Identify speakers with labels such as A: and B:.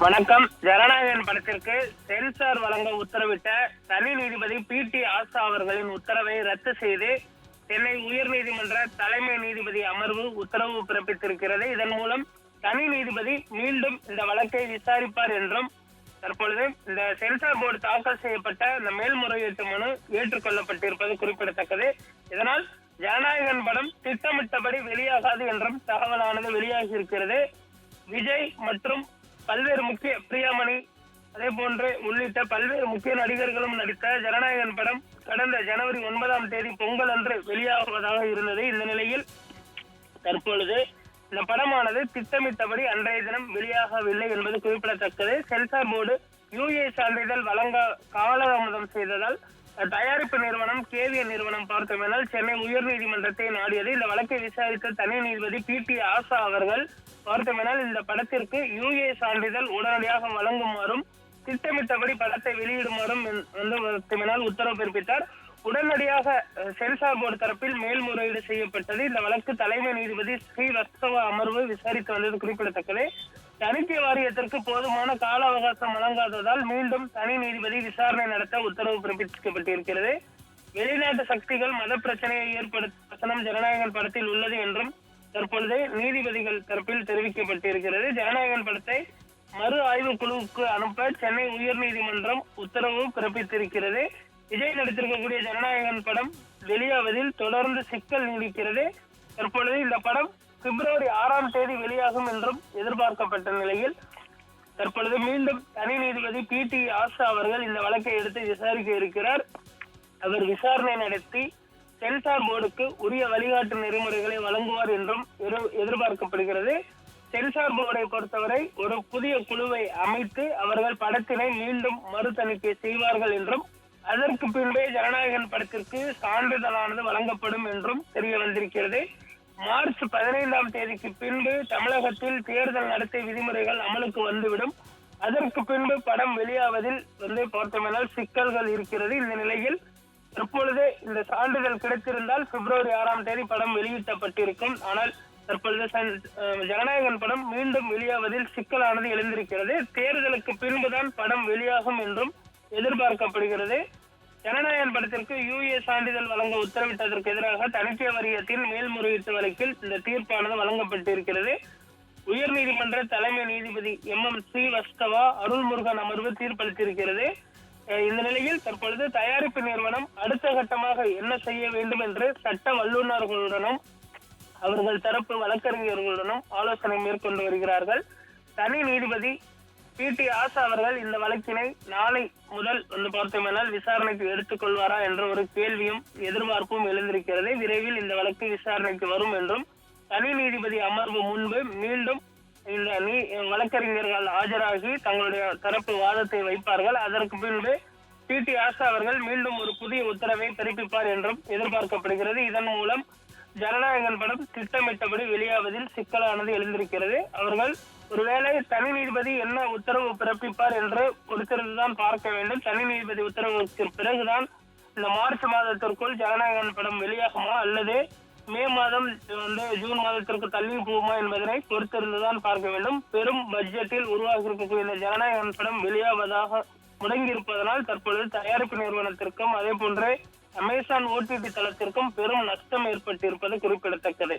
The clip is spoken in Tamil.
A: வணக்கம். ஜனநாயகன் படத்திற்கு சென்சார் வழங்க உத்தரவிட்ட தனி நீதிபதி பி.டி. ஆஷா அவர்களின் உத்தரவை ரத்து செய்து சென்னை உயர்நீதிமன்ற தலைமை நீதிபதி அமர்வு உத்தரவு பிறப்பித்திருக்கிறது. இதன் மூலம் தனி நீதிபதி மீண்டும் இந்த வழக்கை விசாரிப்பார் என்றும், தற்பொழுது இந்த சென்சார் போர்டு தாக்கல் செய்யப்பட்ட இந்த மேல்முறையீட்டு மனு ஏற்றுக்கொள்ளப்பட்டிருப்பது குறிப்பிடத்தக்கது. இதனால் ஜனநாயகன் படம் திட்டமிட்டபடி வெளியாகாது என்றும் தகவலானது வெளியாகி இருக்கிறது. விஜய் மற்றும் பல்வேறு முக்கிய பிரியாமணி அதே போன்று உள்ளிட்ட பல்வேறு முக்கிய நடிகர்களும் நடித்த ஜனநாயகன் படம் கடந்த ஜனவரி 9 பொங்கல் அன்று வெளியாகுவதாக இருந்தது. இந்த நிலையில் தற்பொழுது இந்த படமானது திட்டமிட்டபடி அன்றைய தினம் வெளியாகவில்லை என்பது குறிப்பிடத்தக்கது. சென்சார் போர்டு யூஏ சான்றிதழ் வழங்க காலதாமதம் செய்ததால் தயாரிப்பு நிறுவனம் கேவிஎன் நிறுவனம் பார்த்தோமெனால் சென்னை உயர்நீதிமன்றத்தை நாடியது. இந்த வழக்கை விசாரித்த தனி நீதிபதி பி.டி. ஆஷா அவர்கள் பார்த்தோமெனால் இந்த படத்திற்கு யூஏ சான்றிதழ் உடனடியாக வழங்குமாறும் திட்டமிட்டபடி படத்தை வெளியிடுமாறும் உத்தரவு பிறப்பித்தார். உடனடியாக சென்சார் போர்டு தரப்பில் மேல்முறையீடு செய்யப்பட்டது. இந்த வழக்கு தலைமை நீதிபதி ஸ்ரீவத்சவா அமர்வு விசாரித்து வந்தது குறிப்பிடத்தக்கது. தணிக்கை வாரியத்திற்கு போதுமான கால அவகாசம் வழங்காததால் மீண்டும் தனி நீதிபதி விசாரணை நடத்த உத்தரவு பிறப்பிக்கப்பட்டிருக்கிறது. வெளிநாட்டு சக்திகள் மத பிரச்சனையை ஏற்படுத்தும் வசனம் ஜனநாயகன் படத்தில் உள்ளது என்றும் தற்பொழுது நீதிபதிகள் தரப்பில் தெரிவிக்கப்பட்டிருக்கிறது. ஜனநாயகன் படத்தை மறு ஆய்வு குழுவுக்கு அனுப்ப சென்னை உயர்நீதிமன்றம் உத்தரவு பிறப்பித்திருக்கிறது. விஜய் நடித்திருக்கக்கூடிய ஜனநாயகன் படம் வெளியாவதில் தொடர்ந்து சிக்கல் நீடிக்கிறது. தற்பொழுது இந்த படம் பிப்ரவரி 6 வெளியாகும் என்றும் எதிர்பார்க்கப்பட்ட நிலையில் தற்பொழுது மீண்டும் தனி நீதிபதி பி.டி. ஆஷா அவர்கள் இந்த வழக்கை எடுத்து விசாரிக்க இருக்கிறார். அவர் விசாரணை நடத்தி சென்சார் போர்டுக்கு உரிய வழிகாட்டு நெறிமுறைகளை வழங்குவார் என்றும் எதிர்பார்க்கப்படுகிறது. சென்சார் போர்டை பொறுத்தவரை ஒரு புதிய குழுவை அமைத்து அவர்கள் படத்தினை மீண்டும் மறு தணிக்கை செய்வார்கள் என்றும் அதற்கு பின்பே ஜனநாயகன் படத்திற்கு சான்றிதழானது வழங்கப்படும் என்றும் தெரிய வந்திருக்கிறது. மார்ச் 15 பின்பு தமிழகத்தில் தேர்தல் நடத்தை விதிமுறைகள் அமலுக்கு வந்துவிடும். அதற்கு பின்பு படம் வெளியாவதில் பார்த்தோமெனால் சிக்கல்கள் இருக்கிறது. இந்த நிலையில் தற்பொழுது இந்த சான்றிதழ் கிடைத்திருந்தால் பிப்ரவரி 6 படம் வெளியிட்டப்பட்டிருக்கும். ஆனால் தற்பொழுது ஜனநாயகன் படம் மீண்டும் வெளியாவதில் சிக்கலானது எழுந்திருக்கிறது. தேர்தலுக்கு பின்புதான் படம் வெளியாகும் என்றும் எதிர்பார்க்கப்படுகிறது. ஜனநாயகன் படத்திற்கு யூஏ சான்றிதழ் வழங்க உத்தரவிட்டதற்கு எதிராக தணிக்கை வாரியத்தின் மேல்முறையீட்டு வழக்கில் இந்த தீர்ப்பானது வழங்கப்பட்டிருக்கிறது. உயர்நீதிமன்ற தலைமை நீதிபதி எம் ஸ்ரீவத்சவா அருள்முருகன் அமர்வு தீர்ப்பளித்திருக்கிறது. இந்த நிலையில் தற்பொழுது தயாரிப்பு நிறுவனம் அடுத்த கட்டமாக என்ன செய்ய வேண்டும் என்று சட்ட வல்லுநர்களுடனும் அவர்கள் தரப்பு வழக்கறிஞர்களுடனும் ஆலோசனை மேற்கொண்டு வருகிறார்கள். தனி நீதிபதி பி.டி. ஆஷா அவர்கள் இந்த வழக்கினை நாளை முதல் பார்த்தோமெனால் விசாரணைக்கு எடுத்துக்கொள்வாரா என்ற ஒரு கேள்வியும் எதிர்பார்ப்பும் எழுந்திருக்கிறது. விரைவில் இந்த வழக்கு விசாரணைக்கு வரும் என்றும் தனி நீதிபதி அமர்வு முன்பு மீண்டும் இந்த வழக்கறிஞர்கள் ஆஜராகி தங்களுடைய தரப்பு வாதத்தை வைப்பார்கள். அதற்கு பின்பு பி.டி. ஆஷா அவர்கள் மீண்டும் ஒரு புதிய உத்தரவை பிறப்பிப்பார் என்றும் எதிர்பார்க்கப்படுகிறது. இதன் மூலம் ஜனநாயகன் படம் திட்டமிட்டபடி வெளியாவதில் சிக்கலானது எழுந்திருக்கிறது. அவர்கள் ஒருவேளை தனி நீதிபதி என்ன உத்தரவு பிறப்பிப்பார் என்று பொறுத்திருந்துதான் பார்க்க வேண்டும். தனி நீதிபதி உத்தரவுக்கு பிறகுதான் இந்த மார்ச் மாதத்திற்குள் ஜனநாயகன் படம் வெளியாகுமா அல்லது மே மாதம் ஜூன் மாதத்திற்கு தள்ளி போகுமா என்பதனை பொறுத்திருந்துதான் பார்க்க வேண்டும். பெரும் பட்ஜெட்டில் உருவாகி இருக்கக்கூடிய இந்த ஜனநாயகன் படம் வெளியாவதாக முடங்கியிருப்பதனால் தற்பொழுது தயாரிப்பு நிறுவனத்திற்கும் அதே போன்று அமேசான் OTT தளத்திற்கும் பெரும் நஷ்டம் ஏற்பட்டிருப்பது குறிப்பிடத்தக்கது.